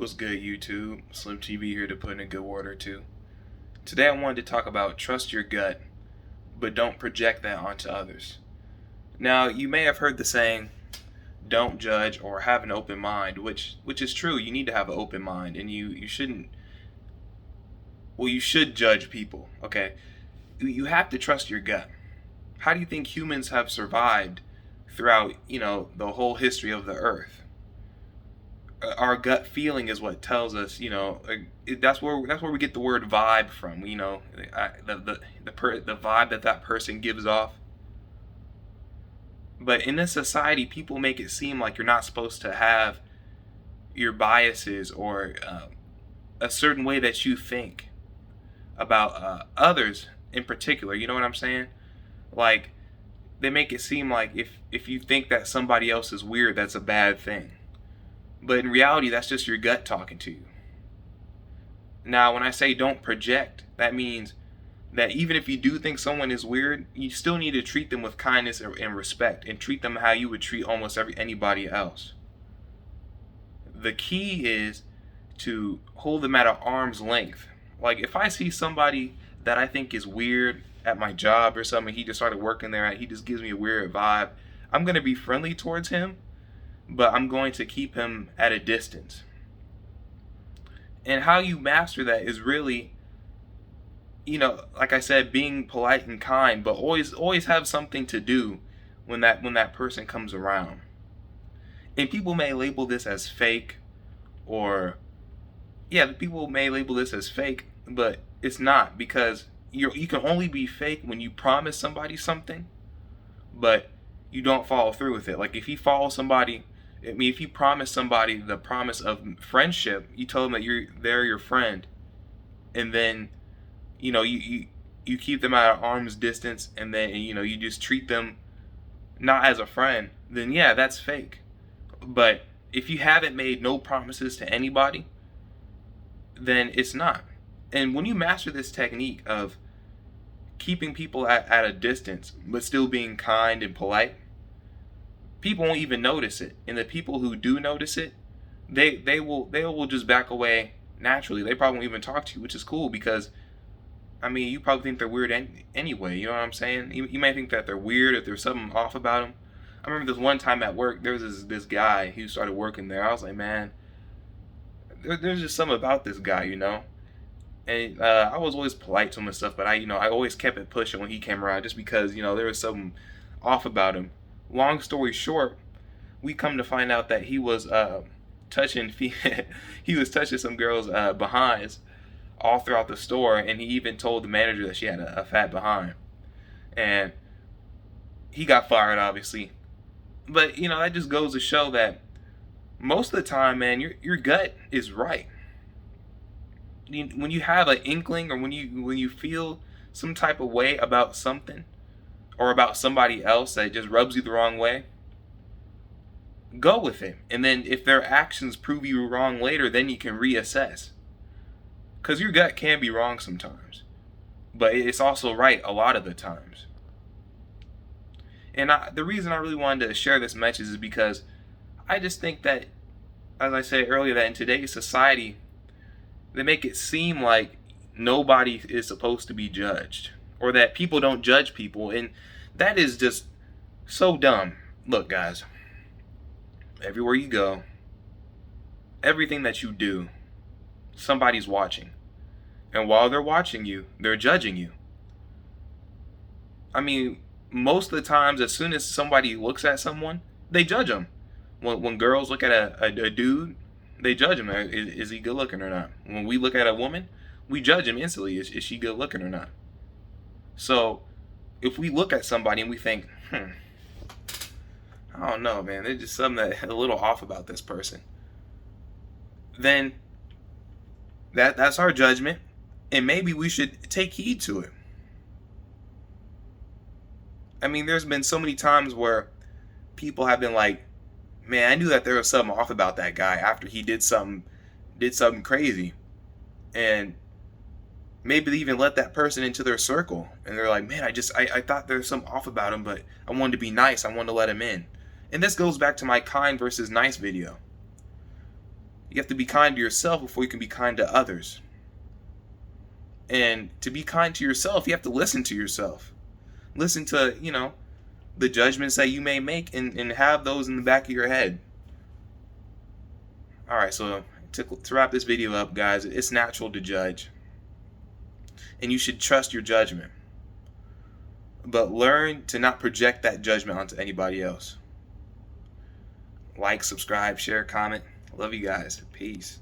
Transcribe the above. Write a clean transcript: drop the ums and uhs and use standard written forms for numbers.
What's good, YouTube? Slim TV here to put in a good word or two. Today I wanted to talk about trust your gut, but don't project that onto others. Now, you may have heard the saying, don't judge or have an open mind, which is true. You need to have an open mind, and you shouldn't, well, you should judge people, okay? You have to trust your gut. How do you think humans have survived throughout, the whole history of the earth? Our gut feeling is what tells us, that's where we get the word vibe from. The vibe that person gives off. But in this society, people make it seem like you're not supposed to have your biases or a certain way that you think about others in particular. You know what I'm saying? Like, they make it seem like if you think that somebody else is weird, that's a bad thing. But in reality, that's just your gut talking to you. Now, when I say don't project, that means that even if you do think someone is weird, you still need to treat them with kindness and respect, and treat them how you would treat almost anybody else. The key is to hold them at an arm's length. Like, if I see somebody that I think is weird at my job or something, he just started working there, he just gives me a weird vibe, I'm going to be friendly towards him, but I'm going to keep him at a distance. And how you master that is really, like I said, being polite and kind, but always have something to do when that person comes around. And people may label this as fake, people may label this as fake, but it's not, because you can only be fake when you promise somebody something, but you don't follow through with it. Like, if you promise somebody the promise of friendship, you tell them that they're your friend, and then you keep them at arm's distance, and then you just treat them not as a friend, then yeah, that's fake. But if you haven't made no promises to anybody, then it's not. And when you master this technique of keeping people at a distance but still being kind and polite, people won't even notice it. And the people who do notice it, they will just back away naturally. They probably won't even talk to you, which is cool, because you probably think they're weird anyway. You know what I'm saying? You might think that they're weird if there's something off about them. I remember this one time at work, there was this guy who started working there. I was like, man, there's just something about this guy, And I was always polite to him and stuff, but I always kept it pushing when he came around, just because there was something off about him. Long story short, we come to find out that he was touching some girls' behinds all throughout the store, and he even told the manager that she had a fat behind, and he got fired, obviously. But that just goes to show that most of the time, man, your gut is right. When you have an inkling, or when you feel some type of way about something, or about somebody else that just rubs you the wrong way, go with it. And then if their actions prove you wrong later, then you can reassess. Because your gut can be wrong sometimes, but it's also right a lot of the times. And the reason I really wanted to share this message is because I just think that, as I said earlier, that in today's society, they make it seem like nobody is supposed to be judged, or that people don't judge people, and that is just so dumb. Look, guys, everywhere you go, everything that you do, somebody's watching. And while they're watching you, they're judging you. Most of the times, as soon as somebody looks at someone, they judge them. When girls look at a dude, they judge him. Is he good looking or not? When we look at a woman, we judge him instantly. Is she good looking or not? So, if we look at somebody and we think, I don't know, man, there's just something that a little off about this person, then that's our judgment, and maybe we should take heed to it. There's been so many times where people have been like, man, I knew that there was something off about that guy after he did something crazy. And maybe they even let that person into their circle, and they're like, man, I thought there was something off about him, but I wanted to be nice. I wanted to let him in. And this goes back to my kind versus nice video. You have to be kind to yourself before you can be kind to others. And to be kind to yourself, you have to listen to yourself. Listen to, the judgments that you may make, and have those in the back of your head. Alright, so to wrap this video up, guys, it's natural to judge. And you should trust your judgment. But learn to not project that judgment onto anybody else. Like, subscribe, share, comment. Love you guys. Peace.